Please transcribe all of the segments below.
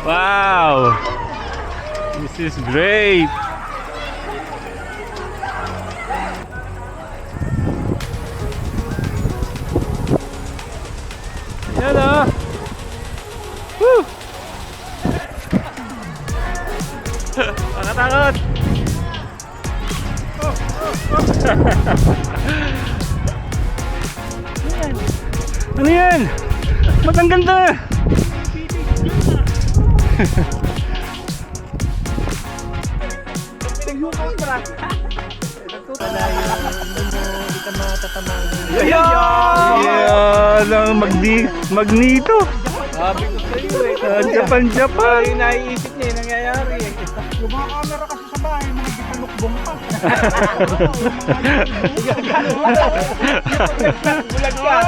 Wow! This is great! Yan o! Woo! Makatakot! Ano yan? Ba't ang ganda? Yan ang magnito. Sabi ko sa iyo Japan. Yung naiisip niya yung nangyayari eh. Yung mga camera kasi sa bahay, mga gitalukbong pa. Bulag ka.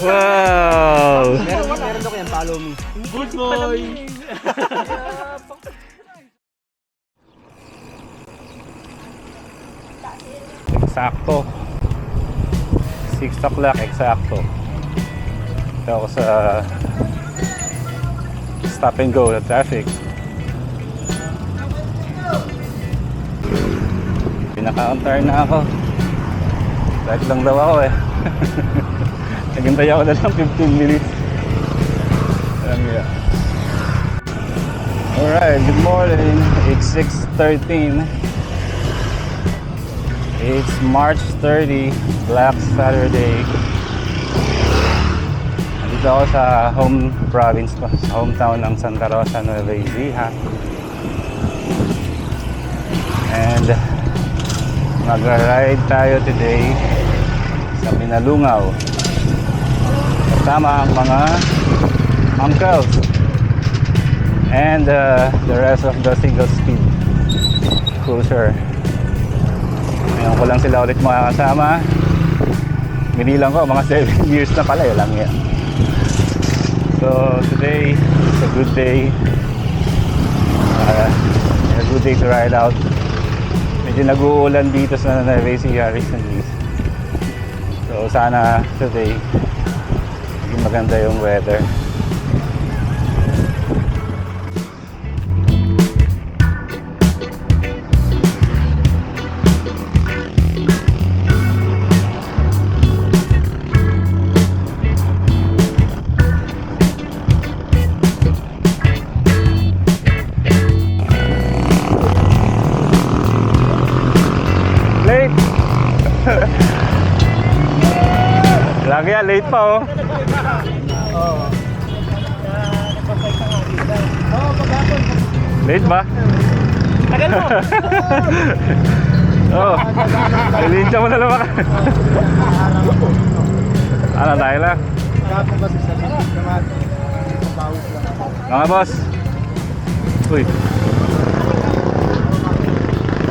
Wow! Meron ako yan, follow me. Good boy. Eksakto 6 o'clock eksakto. Ito ako sa stop and go na traffic. Pinaka-on-tar na ako. Right lang daw ako eh. Naghintay ako na lang 15 minutes. Alright, good morning. It's 6:13. It's March 30, Black Saturday. Dito ako sa home province ko, sa hometown ng Santa Rosa, Nueva Ecija. And mag-ride tayo today sa Pinalungaw. Kasama ang mga uncles and the rest of the single speed cruiser. Ngayon ko lang sila ulit makakasama. Binilang ko mga 7 years na pala, lang yan. So today is a good day. A good day to ride out. Medyo nag-uulan dito sa Nueva Ecija recently. So sana today maganda yung weather. Late. Lagi yan, late pa oh. Late ba? Tagal mo. Oo. Lilincha mo na naman. Ano tayo lang? Mga boss. Uy.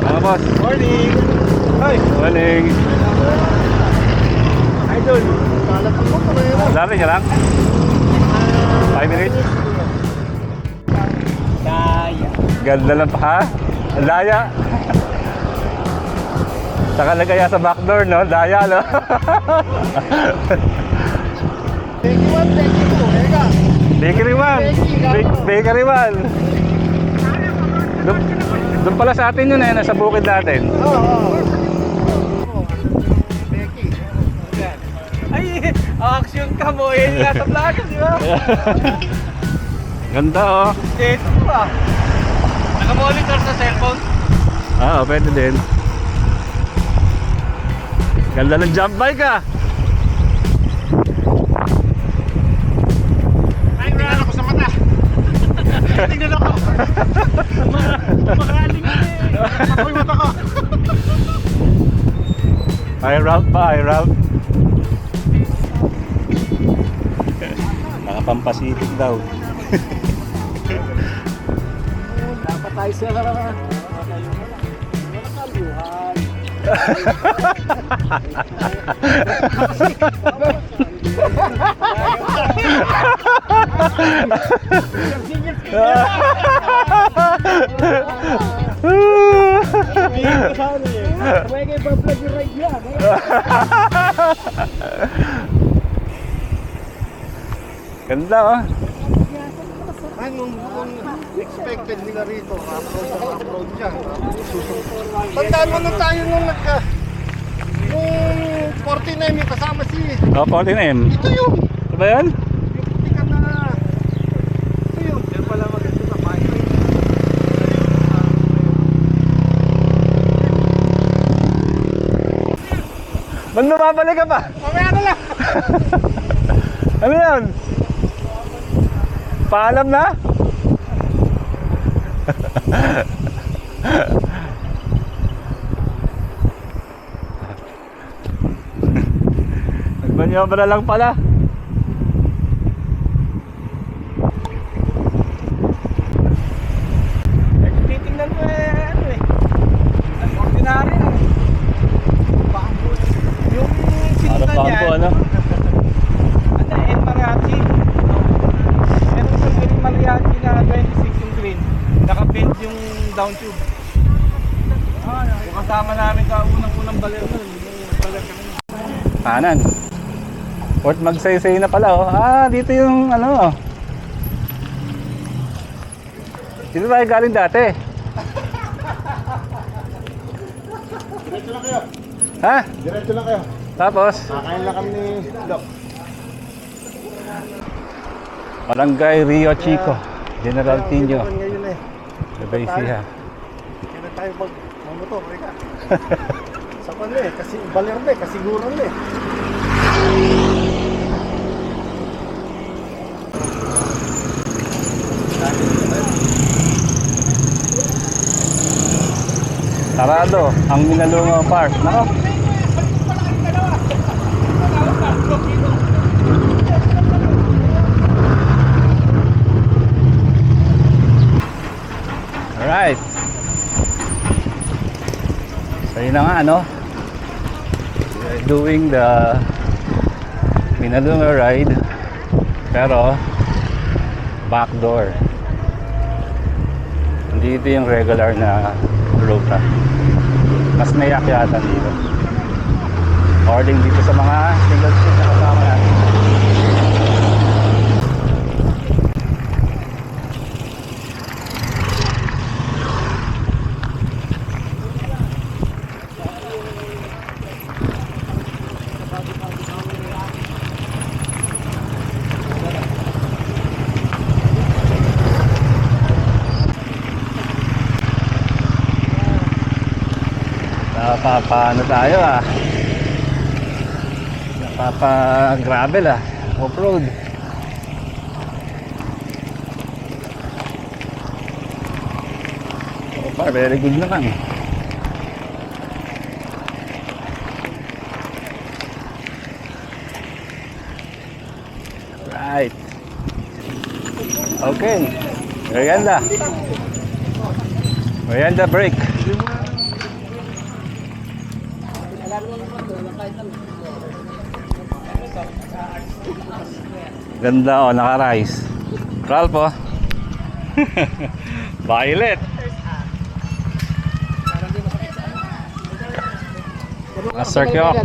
Mga boss. Morning. Hi. Morning. Idol. Dali niya lang? 5 minutes? Daya. Ganda lang pa ha? Ang daya. Saka nagaya sa backdoor no? Daya no? Thank you, Eka. Bakery man. Bakery man. Doon pala sa atin yun eh, nasa bukid natin. Oo. Ay, action ka mo eh. Nasa vlog, di ba? Ganda oh. Dito pa. Naka-monitor sa cellphone. Ah, pwede din. Ganda ng jump bike ah. Ay, tingnan ako sa mata. Tingnan ako. Makaling na eh. Ako'y mata ko. High route pa, high route. Nakapampasitic daw. Dapat tayo sa nakaluhan. Huwag kayo pa-vlog yung ride yan. Ganda oh. nung expected nila rito, upload dyan. Tandaan mo nung tayo nung nung 49 yung kasama si... Oh, 49M. Ito yun! Ito ba yan? Yung putikan na... Ito yun. Kaya pala maganda sa bahay. Ba't lumabalik ka pa? Mamaya na lang! Ano yan? Paalam na? Nagmanyobra lang pala. Titingnan ko ano ordinary lang. Yung Ano sinundan pa niya, po, ano? El Mariachi. Meron sa El Mariachi na 26 yung green. Naka-bend yung down tube. Yung kasama namin sa unang baler nun. Yung baler kami. Kanan. Port Magsaysay na pala, oh. Ah, dito yung ano. Dito tayo galing dati. Diretso lang kayo. Ha? Diretso lang kayo. Tapos, Kakain lang kami ni Doc. Barangay Rio Chico, General Tino, Ngayon eh. Labaysiha. Kailan tayo magmotor, Rika? Sa pan eh, kasi baler na eh, kasiguran na eh. Sarado ang Minalunga Park. Nako. Alright. So yun na nga, ano, we're doing the Minalunga ride, pero backdoor. Dito yung regular na ruta. Mas may akyatan dito. According dito sa mga single seat na kasama natin. Napapa-ano tayo napapa-gravel off-road. So far, very good naman. Right. Okay. Merienda break. Ganda, oh, naka-rise. Ralph, oh. Violet. Circle.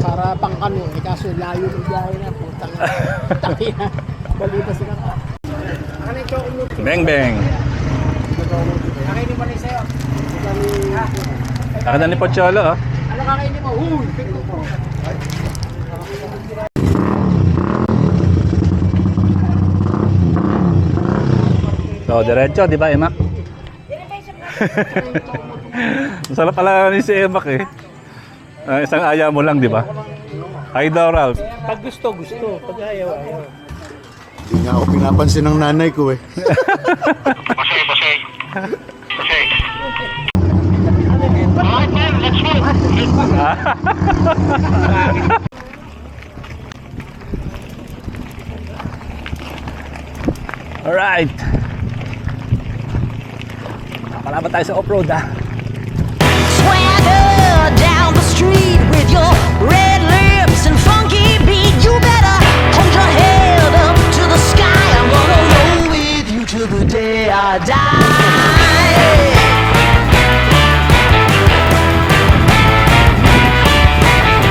Para pang kano, eh kaso layo ng biyahe na, putang na. Balita sila ka. Bang bang. Kakainin mo na sa'yo. Nakita ni Pocholo, oh. Ano kakainin mo? Huy! Pito po. So, diretso, di ba, Emak? Masarap pala ni si Emak, eh. Isang aya mo lang, di ba? Hi daw, Ralph. Pag gusto. Pag ayaw. Hindi nga ako pinapansin ng nanay ko eh. Alright. Nakalaban tayo sa off-road, Swagger down the street with your red lips and funky beat. You better hold your head up to the sky. I'm gonna roll with you till the day I die.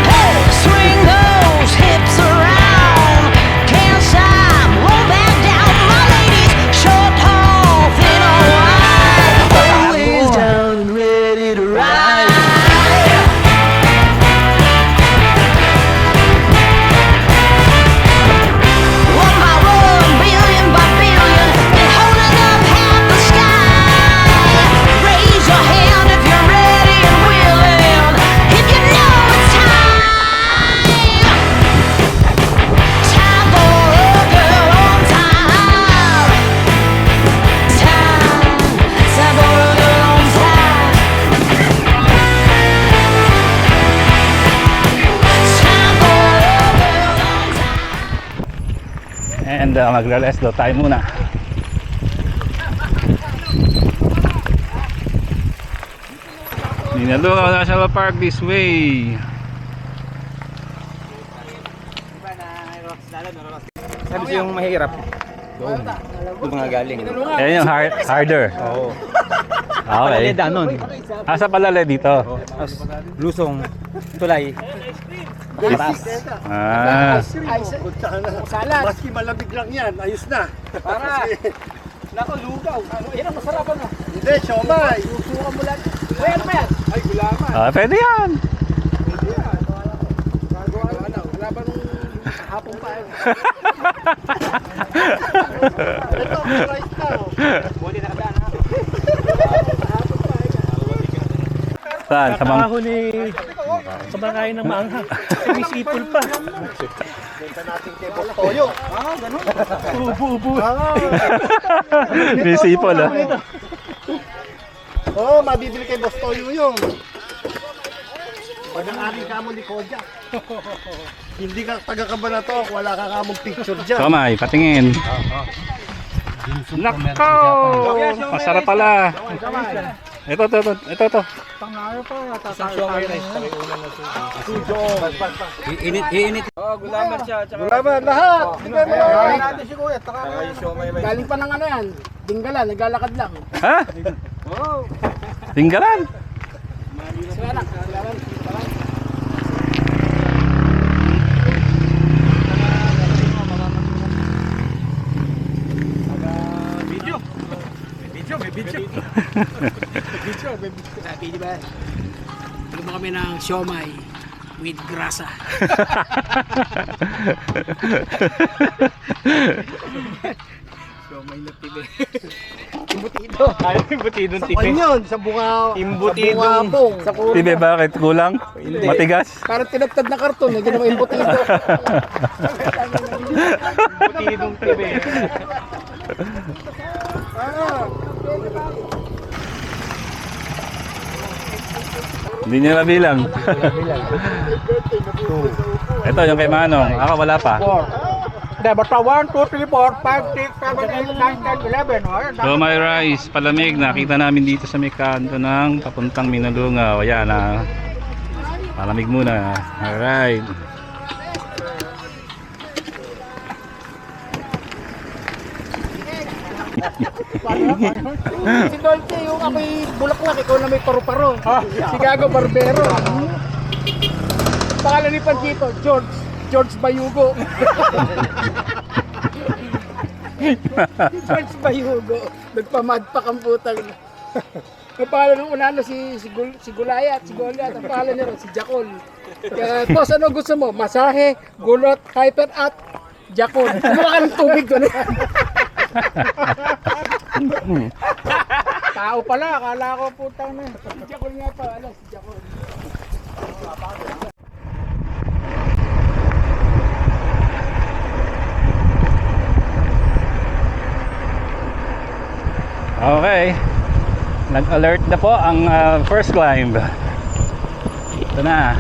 Hey, swing those hips around. Can't stop, roll back down. My ladies, And magre-rest daw tayo muna. Minalungaw National Park this way. Sabi siya yung mahirap. Doon mga galing. Ayan yung harder. Oo. Okay. Danon. Asa palale dito? Lusong. Tulay. Patas. Ah. Salad. Maski malamig lang yan, ayos na. Para. Nako, lugaw. Yan ang masarapan na. Hindi, siomay. Susuka mo lang. Uy, ano ba yan? Ay, gulaman. Ah, pwede yan. Wala ba nung hapon pa yun? Ito, rice na. Buti nakadaan ha. Saan? Sa bang... Kumakain ng maangha. May sipol pa. Benta natin kay Boss Toyo. May sipol ah. Oo, mabibili kay Boss Toyo yung. Pag ang aring ka mo ni Kodya. Hindi ka taga-Kabanatok, wala ka kamong picture dyan. Kamay, patingin. Nako! Masarap pala. Ito. Iinit. Oo, gulaman siya. Gulaman, lahat! Natin si Kuya. Galing pa ng ano yan. Dinggalan, naglalakad lang. Ha? Tinggalan. Sige anak, kailangan. Sabi di ba? Ano kami ng siomay with grasa. Siomay na tibi. Imbutido. Ay, imbutidong Sa yun, sa bunga... Imbutidong. Sa bunga Tibe, bakit? Kulang? Matigas? Parang tinagtad na karton, hindi naman imbutido. Imbutidong tibi. Hindi niya nabilang. Ito yung kay Manong. Ako wala pa. Hindi, basta 1, 2, 3, 4, 5, 6, 7, 8, 9, 10, 11. Oh, So my rice, palamig. Nakita namin dito sa may kanto ng papuntang Minalungaw. Ayan ah. Palamig muna. Alright. Si Dolce, yung ako'y bulaklak, ikaw na may paru-paro. Si Gago Barbero. Pangalan ni Panchito, George Bayugo. George Bayugo. Nagpamadpak ang putang. Ang pangalan ng unano si Gulayat, si Goliath. Ang pangalan niya rin, si Jacol. Kaya, boss, ano gusto mo? Masahe, gulot, hyper at Jacol. Kumaka ka ng tubig doon. Tao pala, akala ko putang na. Si Jacol nga pa, ano, si Jacol. Okay. Nag-alert na po ang first climb. Ito na.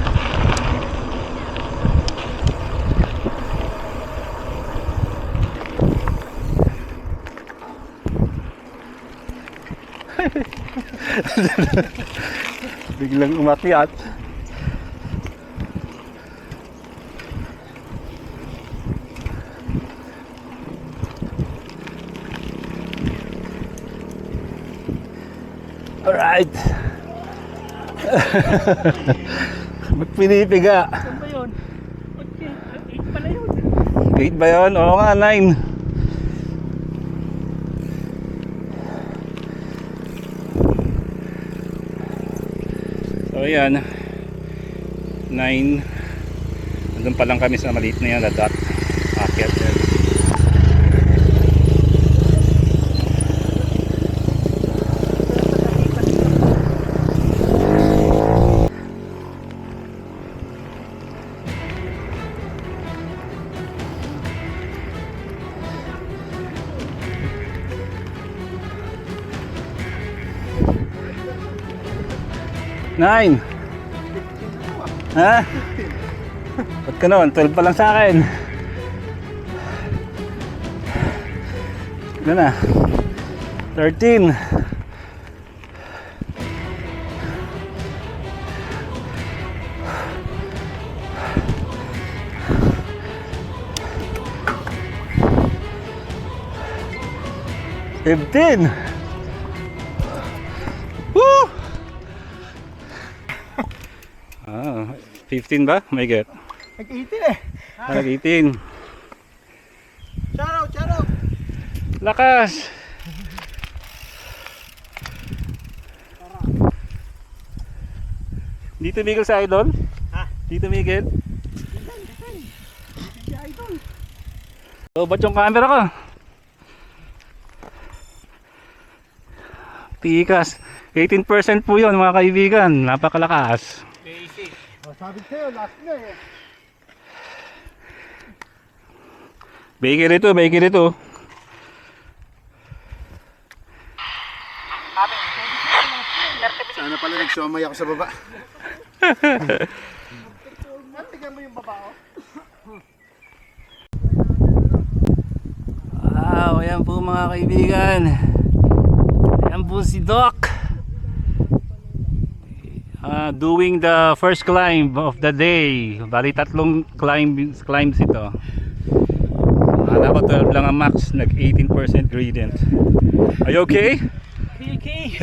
Biglang umakyat. Alright. Pinipiga. Saan ba yun? 8 pala yun. 8 ba yun? Oo nga, 9. So ayan, 9. Nandun pa lang kami sa maliit na yan, na dot. Akyat yan. Nine. Ha? Ba't ka naman? 12 pa lang sa akin. Ano na? 13. Fifteen. Woo! 15 ba? May get. Nag-18 eh. Nag-18. Shoutout, shoutout. Lakas! Dito Miguel sa idol? Ha? Dito Miguel? Oh, ba't yung camera ko? Tikas. 18% po yun mga kaibigan. Napakalakas. Oh, sabi sa'yo, last na eh. Baker ito, baker ito. Sana pala nagsumay ako sa baba. Tignan mo yung baba oh. Wow, ayan po mga kaibigan. Ayan po si Doc. Doing the first climb of the day. Bali tatlong climbs ito. Akala ko 12 lang ang max. Nag 18% gradient. Are you okay? Okay.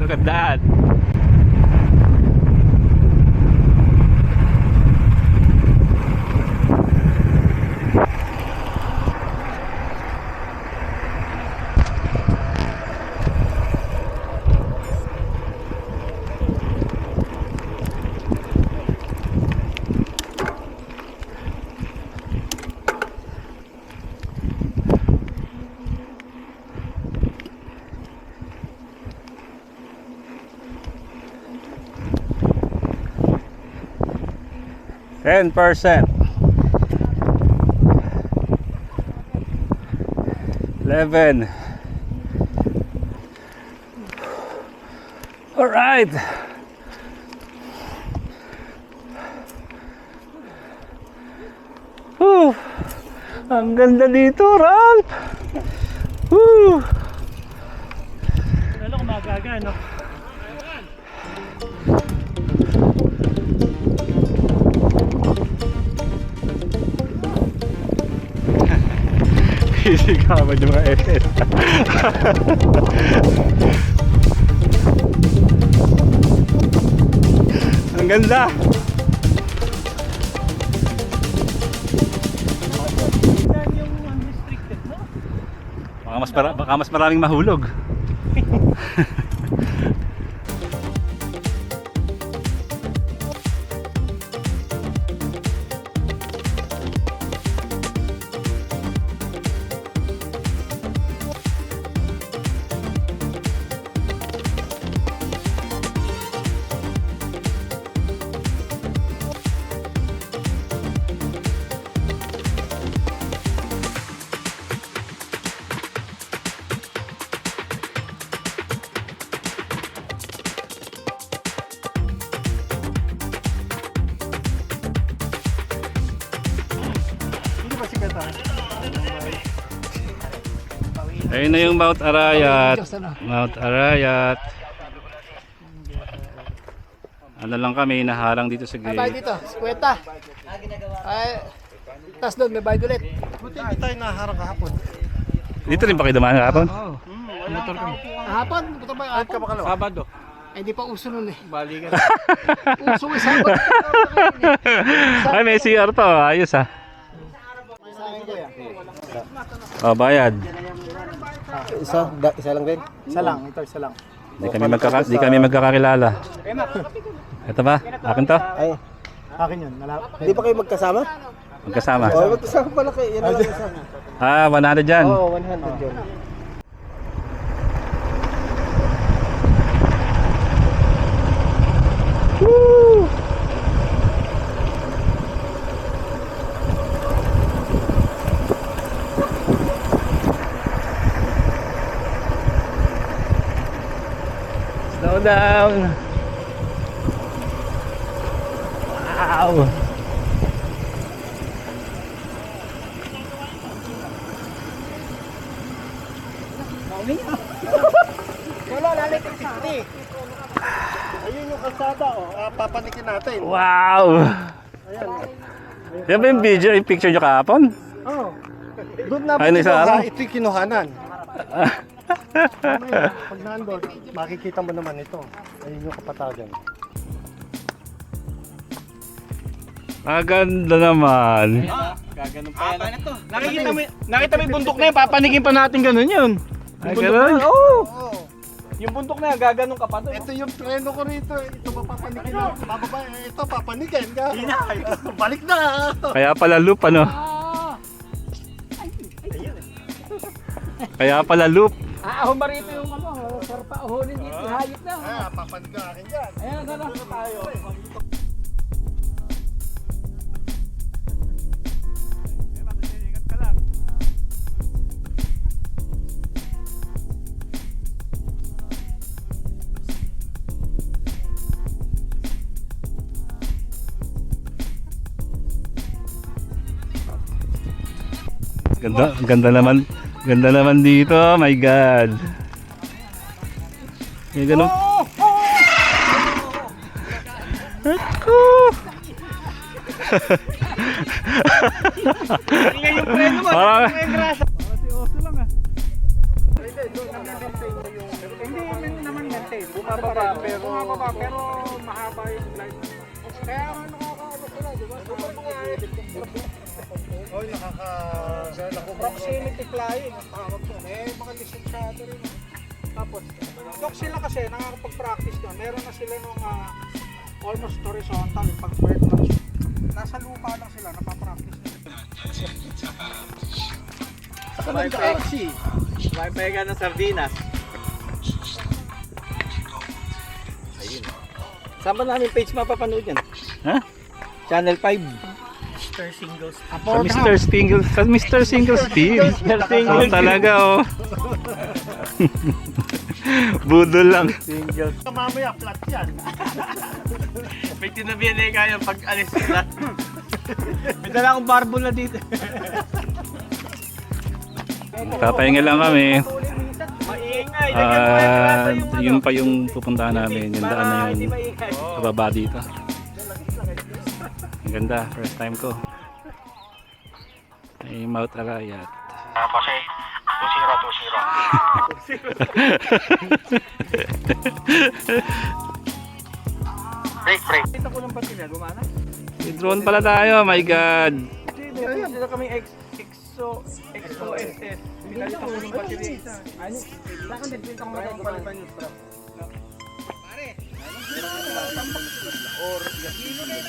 Look at that. $10. 11. All right. Whew. Ang ganda dito, Ralph. Whew. Ano kung magaga, no? Sisigawan yung mga SS. Ang ganda. Yan yung unrestricted, no? Baka mas maraming mahulog. Ayun na yung Mount Arayat. Mount Arayat. Ano lang kami, naharang dito sa Ay, gate. dito, skweta. Ay, tas doon, may bayad ulit. Buti hindi tayo naharang kahapon. Dito rin ba kayo dumaan kahapon? Hapon, punta ba yung hapon? Sabado. Ay, di pa uso nun eh. Balikan. Uso yung sabot. Ay, may CR to. Ayos ah. Oh, bayad. Isa lang din? Isa lang, ito isa lang. Di kami magkakakilala. Ito ba? Akin to? Ay, akin yun. Hindi pa kayo magkasama? Magkasama. Oo, magkasama pala kayo. Yan lang isa. 100 dyan. Oo, 100 yun. Slow down. Wow. Lolo, lalipit sa akin. Ayun yung kalsada, oh. Papanikin natin. Wow! Yan ba yung video, yung picture nyo kahapon? Oh. Doon na Ayun, isa araw? ito yung kinuhanan. Mamaya, pag nandun, makikita mo naman ito. Ayun yung kapatagan. Maganda naman. Gaganon pa yan. Nakita mo yung bundok na yun, papanigin pa natin ganun yun. Ay, ganun? Oo. Oh. Yung bundok na yan, gaganon ka pa doon. Ito yung preno ko rito. Ito papapanikin na. Bababa, ito papanikin ka. Balik na. Kaya pala loop, ano? Kaya pala loop. Ahon marito yung sir pa ahonin dito, hayop na. Papanig ka akin dyan. Ayan, gano'n tayo. Ganda naman dito, my God. May ganun. Ako. Ingay yung preno mo, Parang- ingay yung grasa. Hindi naman maintain. Bumababa pero mahaba yung line. Kaya ano sila, di ba? Oy, Proximity flying ang tawag doon. Mga lisensyado rin. Tapos, dok sila kasi nakakapag-practice doon. Meron na sila nung almost horizontal pag-bird match. Nasa lupa lang sila, napapractice nila. May pexi. May pega ng sardinas. Ayun. Saan ba namin page mapapanood yan? Ha? Channel 5. Sa Mr. Single Speed. Oh, talaga, oh. Budol lang. Mamaya, flat yan. May tinabihan na kaya pag alis sila. May dala akong barbula dito. Papahinga lang kami. Maingay. Yun pa yung pupuntahan namin. Yung daan na yung pababa dito. Ang ganda, first time ko. Ay, Mount Arayat. Kasi, 2-0. Break. Kita ko lang pati na, gumana? May drone pala tayo, my God. Hindi, meron sila kaming XOSS. Pinalitan ko ng battery isa. Ano? Bakit nagpinta ko mga palitan yung strap? Pare! Or, gasino na yung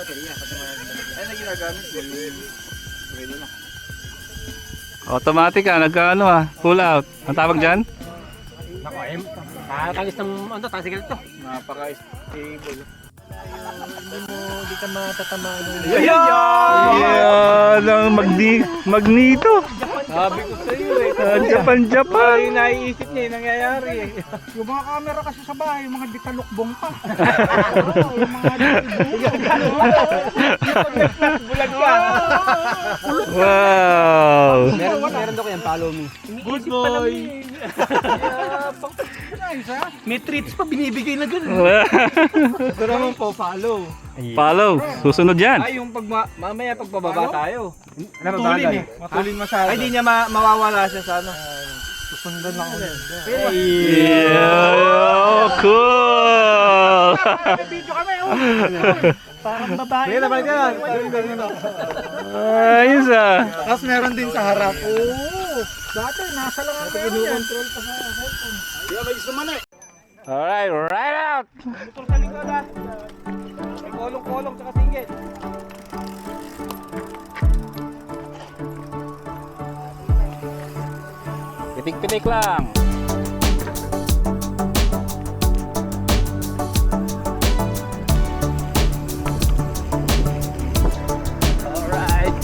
baterya. Ay, na ginagamit ko yung relo na. Automatic nagkaano full out. Ang tawag dyan? Nako, nakakagis ng tasigal to. Napaka-stable. Hindi ka matatamaan. Yan ang magnito. Sabi ko sa iyo Japan. Yung naiisip niya, yung nangyayari eh. Yung mga camera kasi sa bahay, yung mga ditalukbong pa. Bulag ka. Wow. Meron daw kayang follow me. Good boy. May treats pa binibigay na gano'n. Ito naman po, follow. Follow. Susunod yan. Ay, yung mamaya pagpababa tayo. Matulin eh. Matulin masyado. Ay, di niya mawawala siya sa ano. Susundan lang ulit. Yeah, cool. Video kami, oh. Parang babae. Sige, nabalik ka na. Ayos Tapos meron din sa harap. Dati, nasa lang ang control pa sa cellphone. Alright, right out. Motor sa likod ha. May kolong-kolong tsaka singgit. Pitik-pitik lang. Alright.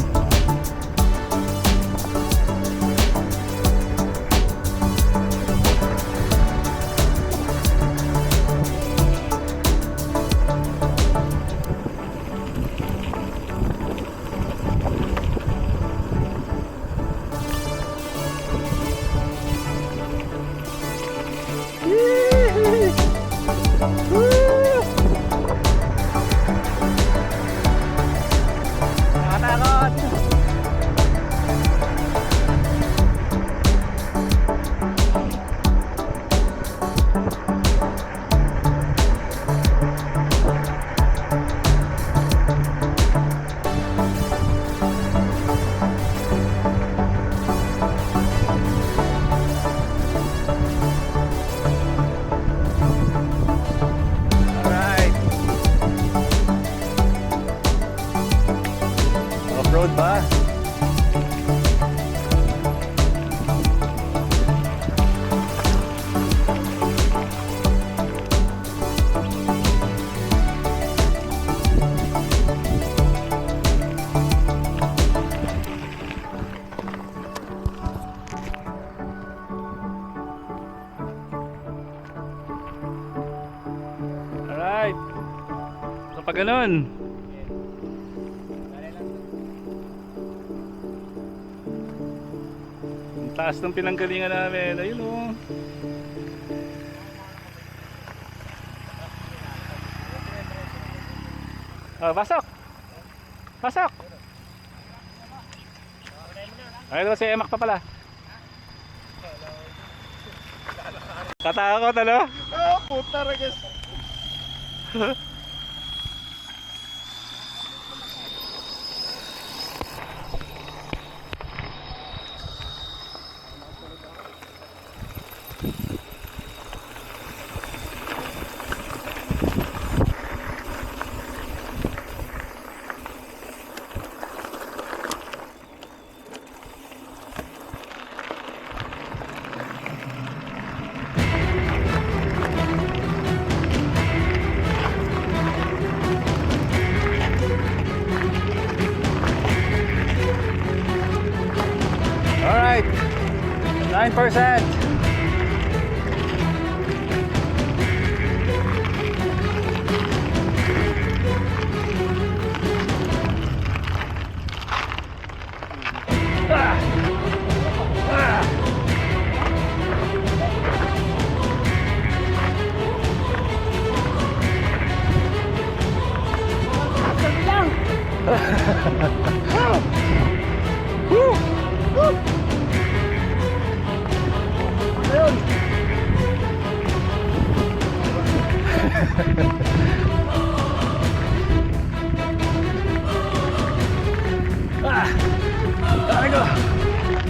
Pa. Alright. Kapag ganun. Ang taas ng pinanggalingan namin. Ayun o. Pasok! Pasok! Ayun o, si Emak pa pala. Katakot ano? Oh, puta ragas. Alright, 9%. There we go.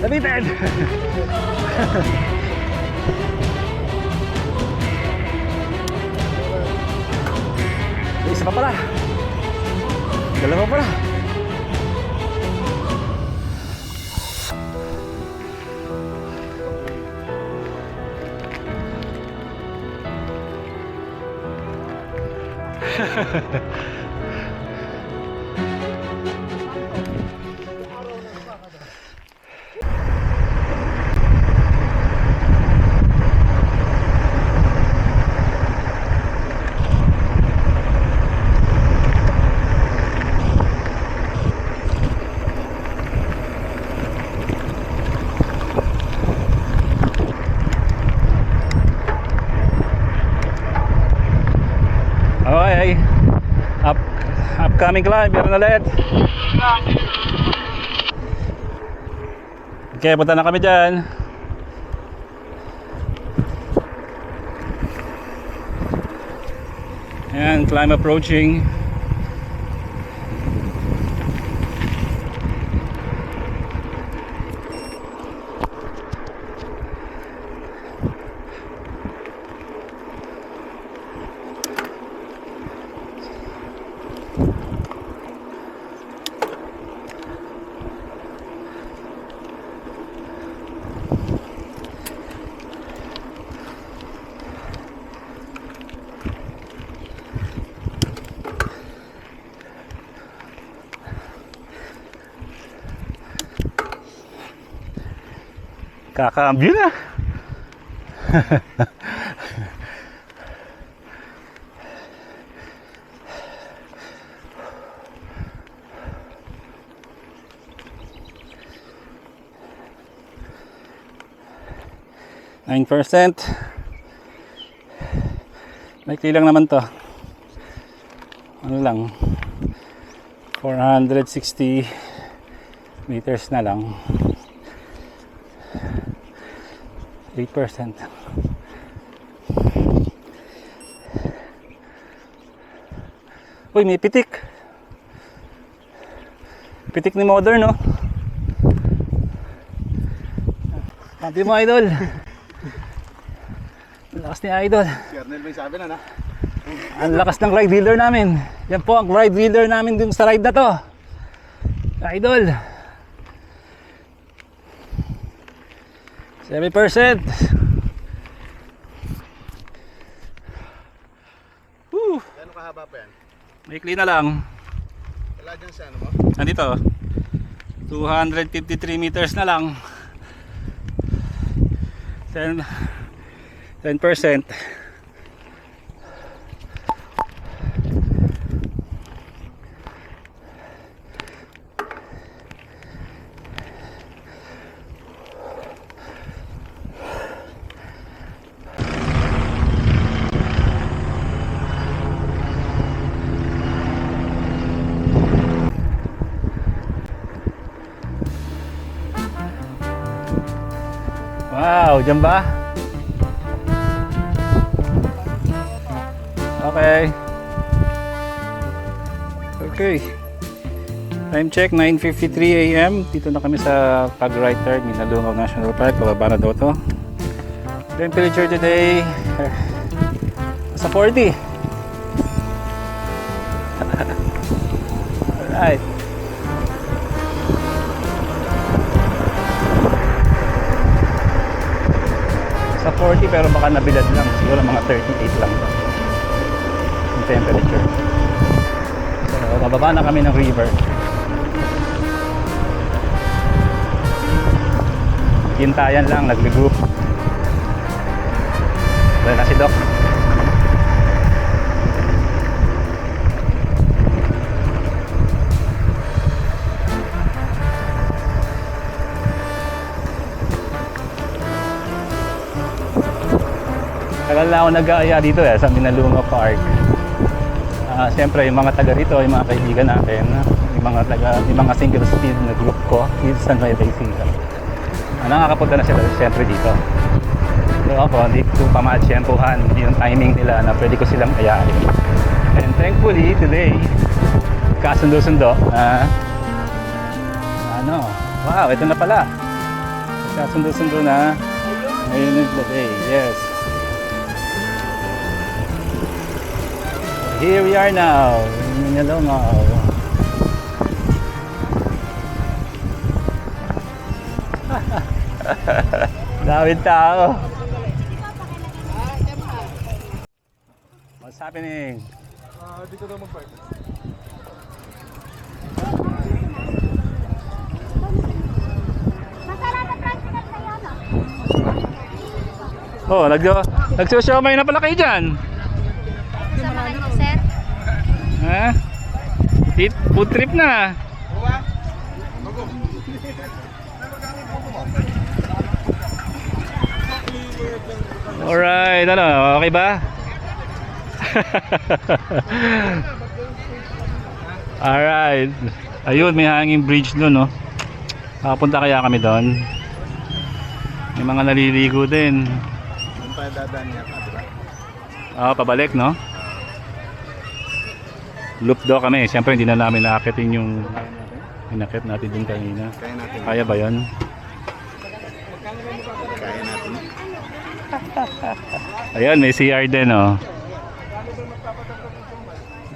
Nabitin. Isa pa pala. Dalawa pala. Okay, upcoming climb, meron ulit. Okay, punta na kami dyan. Ayan, climb approaching. Kakambyo na. Nine %. Maikli lang naman to. Ano lang, 460 meters na lang. 8%. Uy, may pitik. Pitik ni Modern, no? Kampi mo, Idol. Ang lakas ni Idol. Si Arnel may sabi na. Ang lakas ng ride wheeler namin. Yan po ang ride wheeler namin dun sa ride na to. Idol. 7%. Woo! Ano kahaba pa yan? Maikli na lang. Wala dyan sa ano mo? Nandito. 253 meters na lang. 10%. Wow, dyan ba? Okay. Okay. Time check, 9:53 AM. Dito na kami sa Pag-right turn, Minalungaw National Park. Pababa na daw to. Temperature today, sa 40. Alright. Sa 40 pero baka nabilad lang. Siguro mga 38 lang yung temperature. So, bababa na kami ng river. Hintayan lang, nag-regroup. Wala na si Doc. Tagal na ako nag-aaya dito sa Minalungaw Park. Siyempre yung mga taga rito, yung mga kaibigan natin, yung mga single speed na group ko dito sa Nueva Ecija. Nakakapunta na sila siyempre dito. So ako, hindi ko pa matsyempohan yung timing nila na pwede ko silang ayain. And thankfully today, kasundo-sundo. Wow, ito na pala. Kasundo-sundo na. Ngayon is the day, yes. Here we are now in Minalungaw. Daming tao. What's happening? Dito na mag-park. Oh, nagsusyomay na pala kayo dyan. Sir? Ha? Food trip na. Alright, ano, okay ba? Alright. Ayun, may hanging bridge doon, no? Papunta kaya kami doon. May mga naliligo din. Doon pa dadaan niya ka, diba? Pabalik, no? Loop daw kami. Siyempre, hindi na namin naakitin yung inakit natin dun kanina. Kaya natin. Kaya ba yun? Kaya natin. Ayan, may CR din, oh.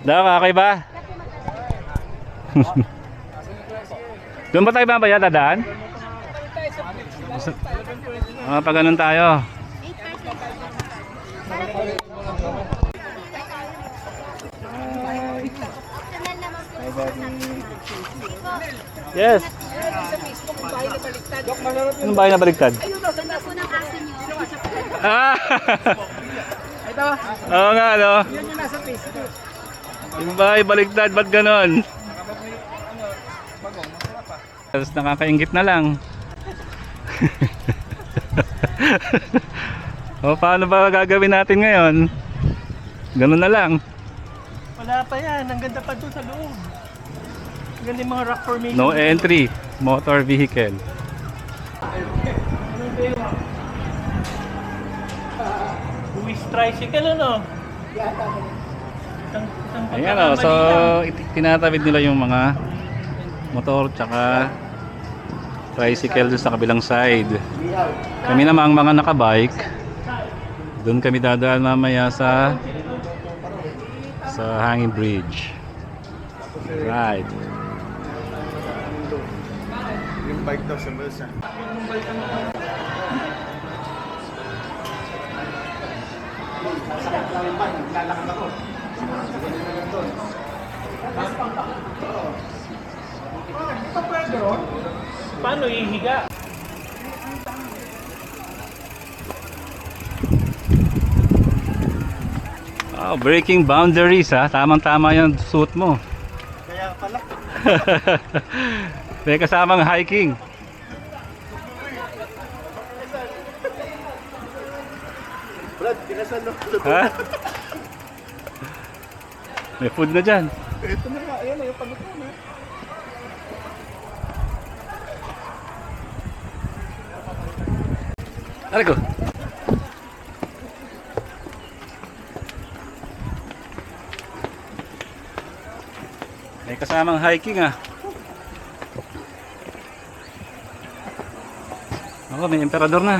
Dok, okay ba? Doon ba tayo babaya, dadaan? Pag ganun tayo. Yes. Anong bahay na baliktad? Ah! Ito, Oo nga, no? yun yung nasa Facebook. Yung bahay baliktad, ba't ganon? Tapos nakakaingit na lang. O paano ba gagawin natin ngayon? Ganun na lang. Wala pa yan. Ang ganda pa doon sa loob. Ang ganda yung mga rock formation. No entry, motor vehicle. Luis tricycle, ano? Ayan o, so tinatawid nila yung mga motor tsaka tricycle dun sa kabilang side. Kami namang mga nakabike, doon kami dadaan mamaya sa hanging bridge. Right. Yung bike daw sa bulsa. Paano ihiga? Oh, breaking boundaries ha. Tamang-tama yung suit mo. Kaya pala. May kasamang hiking. Brad, pinasal no? Ha? May food na dyan. Ito na nga, ayan na yung paluto na. Aray ko. May kasamang hiking ah. Ako, may emperador na.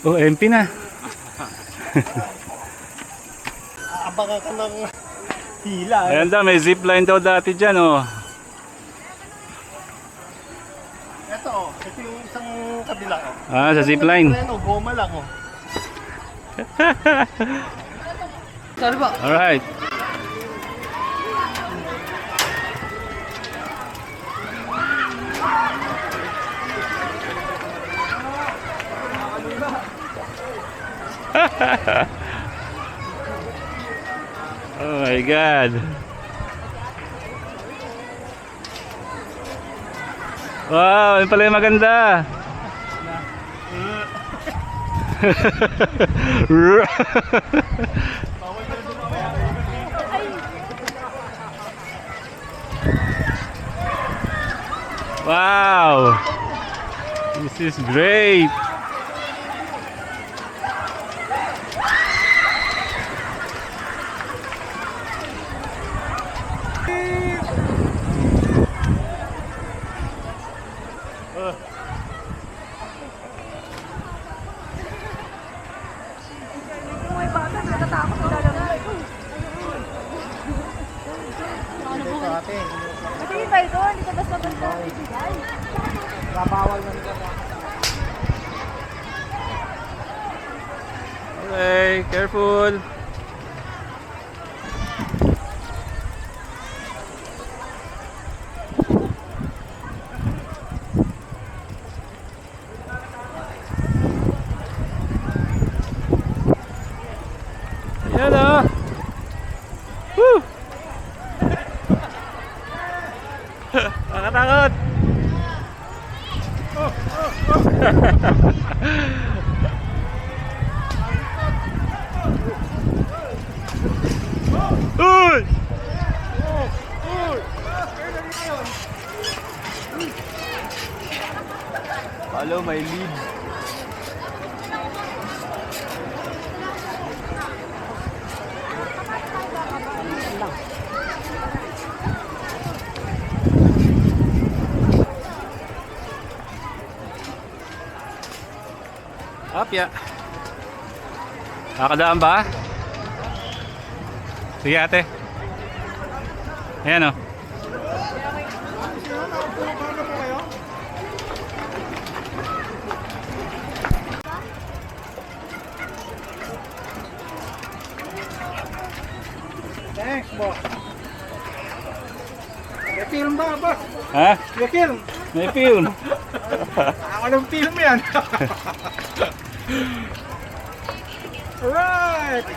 Oh, MP na. Abangan ka ng hila. Ayan daw, may zipline daw dati dyan oh. Ito oh, ito yung isang kabila oh. Ah, sa zipline. Ano, goma lang oh. Alright. Oh my God. Wow, yun pala yung maganda. Wow. This is great. Hindi ba ito? Hindi ka basta basta bibigay. Okay, careful. Ayan ah. Woo! Nakatakot. Uy! Follow my lead. Apya. Nakakadaan ba? Sige ate. Ayan o. Thanks, boss. May film ba, boss? Ha? May film. May film. Ako ng film yan. Alright.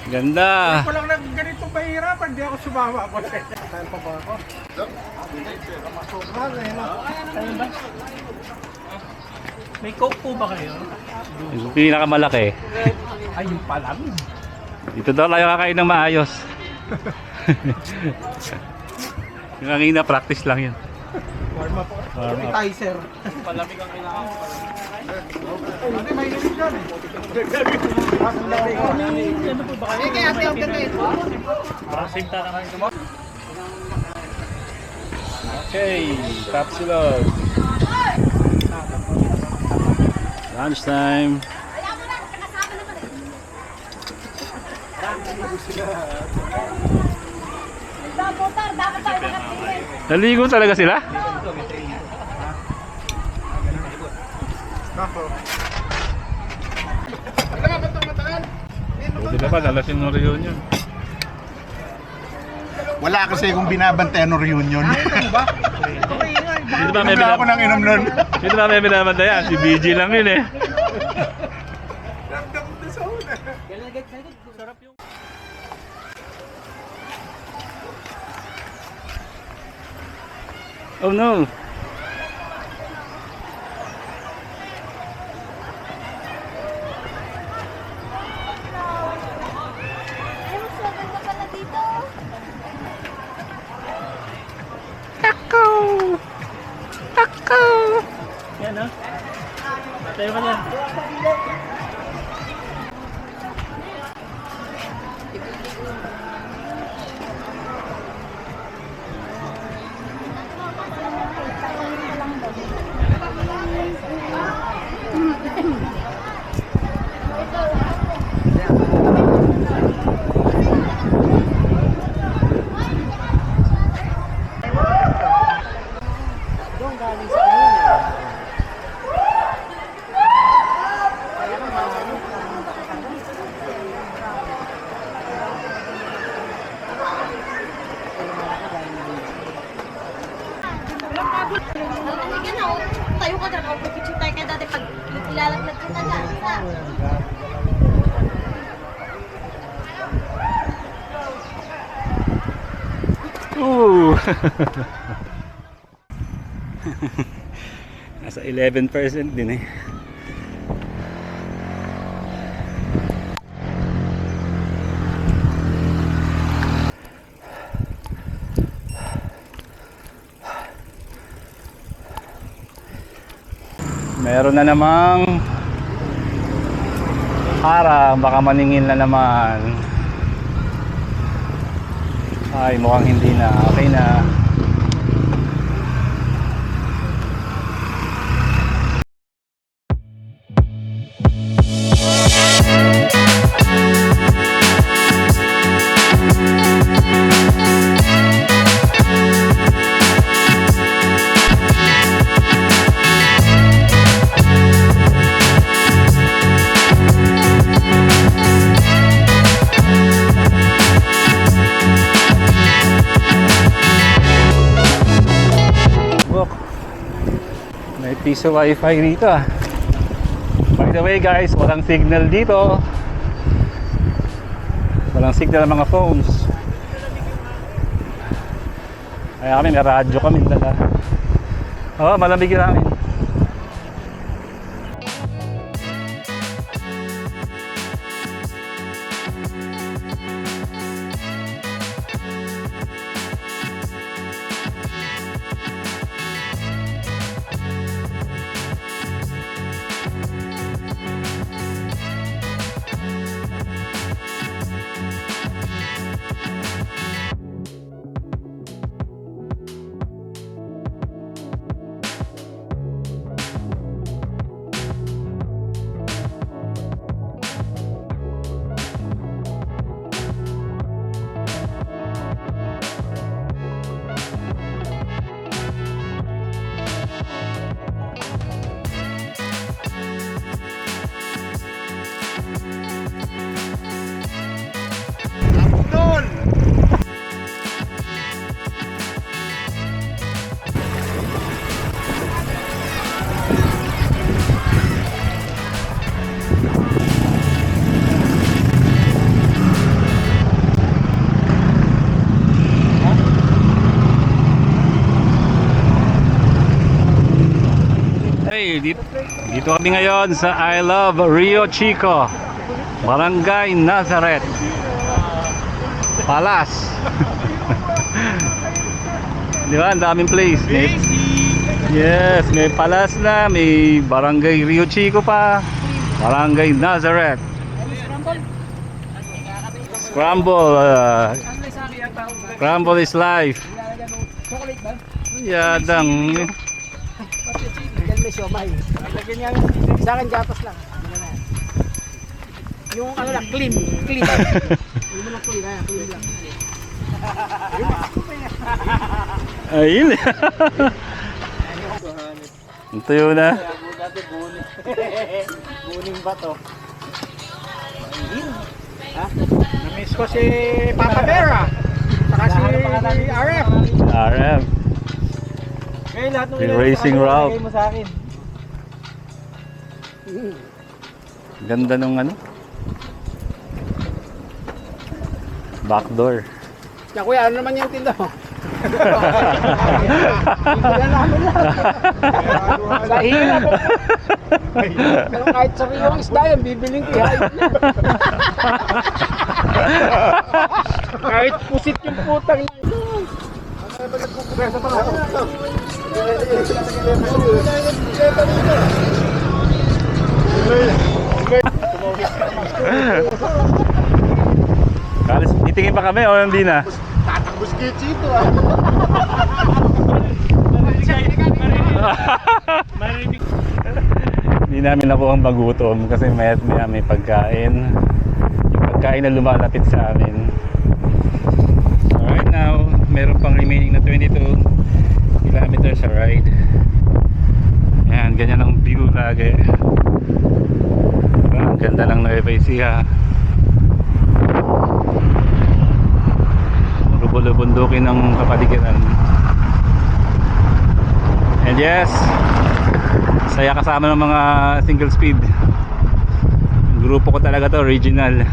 Ganda. Walang nag ganito mahirapan, hindi ako sumama, boss. Saan pa ba ako? May coke po ba kayo? Yung pinakamalaki. Ay, yung palam. Dito daw tayo kakain ng maayos. Yung kanina practice lang yun. Warm up. Warm up. Appetizer. Palamig ang kailangan ko. Hindi, may inulit dyan eh. Ano po ba kayo? Kaya ate, ang ganda ito. Sinta na kayo mo? Okay, Tapsilog. Lunch time. Nagbabotar, dapat tayo makatingin. Naligo talaga sila? Buti naman, alasin ng reunion. Wala kasi kung binabantayan ng reunion. Dito ba may Wala ako nang inom nun. Dito ba may binabantayan? Si BG lang yun eh. Oh no! Ay, mas maganda pala dito. Yan o. Tayo ka lang. Halika na, oh. Tayo ka dyan. Pipicture tayo kaya dati pag ilalaglag kita dyan. Ooh! Nasa 11% din eh. Meron na namang harang, baka maningil na naman. Ay, mukhang hindi na. Okay na. Look, may piso wifi dito ah. By the way guys, walang signal dito. Walang signal ang mga phones. Kaya kami, may radyo kami dala. Oo, malamig lang. Hey, dito kami ngayon sa I Love Rio Chico, Barangay Nazareth Palace. Di ba? Ang daming place. Yes, may Palace na, may Barangay Rio Chico pa, Barangay Nazareth. Scramble. Scramble is life. Yadang. Yan may siomay. Lagyan niya sa akin gatas lang. Yung ano lang, clean. Hindi mo lang clean, clean lang. Ayun. Ang tuyo na. Buning ba to? Na-miss ko si Papa Bear saka si RF. RF. Ngayon lahat ng The racing route. mo sa akin. Ganda nung ano. Backdoor. Kaya kuya, ano naman yung tinda mo? Hindi namin lang. Sa hirap. Pero kahit sa yung isda yan, bibiling ko yan. Kahit pusit yung putang lang. Kalis, titingin pa kami o hindi na? Tatakbos kitchito Hindi namin nakuha ang magutom kasi may pagkain. Yung pagkain na lumalapit sa amin. So right now, meron pang remaining na 22 kilometers sa ride. Ayan, ganyan ang view lagi. Diba? Ang ganda ng Nueva Ecija. Lubundukin ng kapaligiran. And yes, saya kasama ng mga single speed. Yung grupo ko talaga to, original.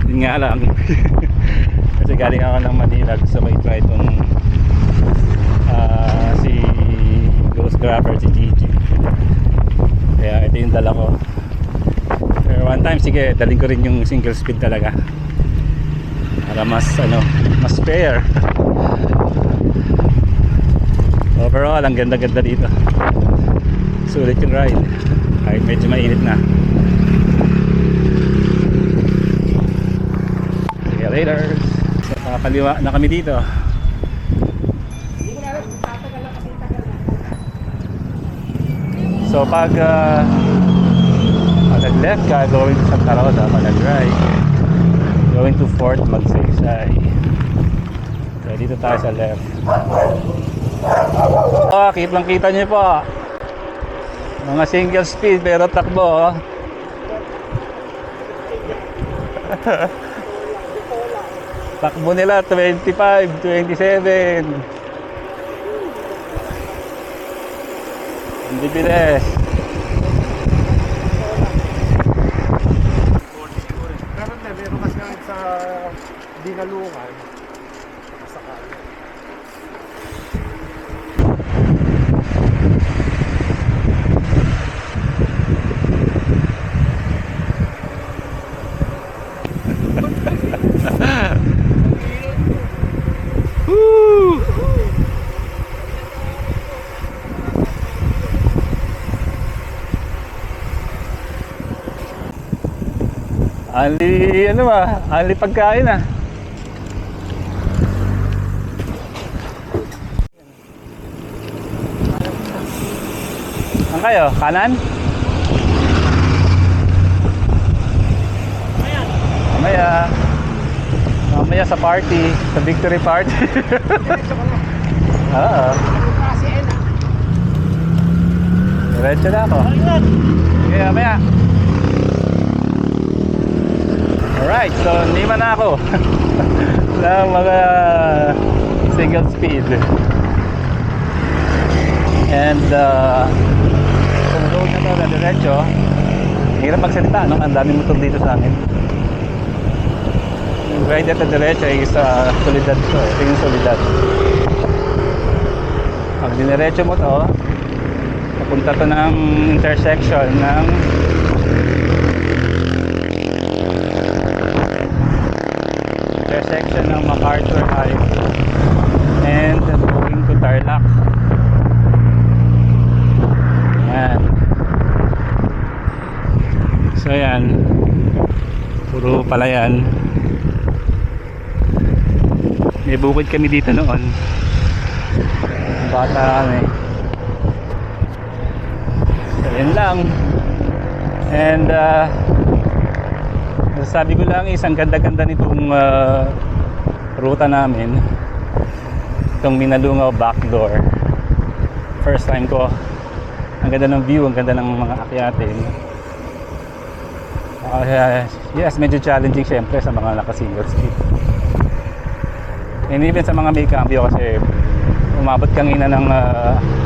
Yun nga lang kasi galing ako ng Manila, gusto ko i-try itong si Ghost Grabber, si Gigi. Kaya ito yung dala ko. Pero one time, sige, daling ko rin yung single speed talaga para mas mas fair. Overall, ang ganda-ganda dito. Sulit yung ride kahit medyo mainit na. See you later. So, nakapaliwa na kami dito. So pag nag-left ka going to Santa Rosa, pag nag-right going to Fort Magsaysay. So dito tayo sa left. Kitang-kita nyo po mga single speed pero takbo. Takbo nila 25, 27. Hindi bilis. Meron kasi sa Dinalungan. Anli pagkain ah. Saan kayo? Kanan? Mamaya sa party, sa victory party. Oo. Diretso na ako. Okay, mamaya. Alright, so lima na ako ng mga single speed. And kung road na to na diretso, hirap magsalita, no? Ang daming motor dito sa amin. Yung ride at diretso ay sa Solidad to, ito yung Solidad. Pag diniretso mo to, papunta to ng intersection ng MacArthur Highway and going to Tarlac. Ayan. So ayan, puro palayan. May bukid kami dito noon, bata kami. So yan lang. And sabi ko lang is ang ganda-ganda nitong ruta namin, itong Minalungaw backdoor. First time ko. Ang ganda ng view, ang ganda ng mga akyatin. Yes, medyo challenging syempre sa mga naka-single speed. And even sa mga may cambio kasi umabot kanina ng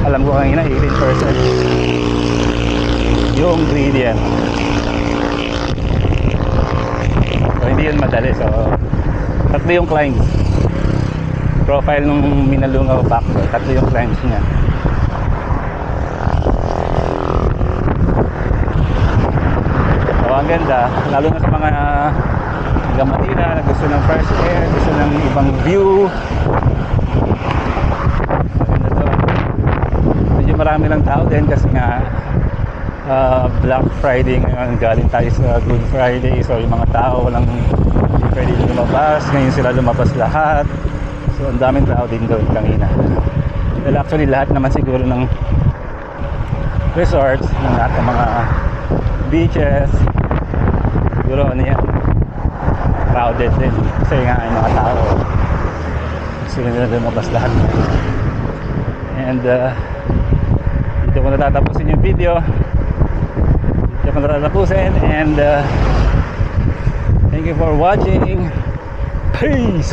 alam ko kanina 18% yung gradient. So hindi yun madali. So tatlo yung climbs. Profile nung Minalungaw backdoor, tatlo yung climbs niya. So ang ganda, lalo na sa mga Gamatina na gusto ng fresh air, gusto ng ibang view. Maganda to. Medyo marami lang tao din kasi nga Black Friday ngayon, galing tayo sa Good Friday. So yung mga tao walang hindi pwede lumabas, ngayon sila lumabas lahat. So ang daming tao din doon kanina. Well actually lahat naman siguro ng resorts, ng lahat ng mga beaches, siguro ano yan, crowded din kasi nga ay mga tao sila nila lumabas lahat. And dito ko natatapusin yung video, dito ko natatapusin. And thank you for watching. Peace.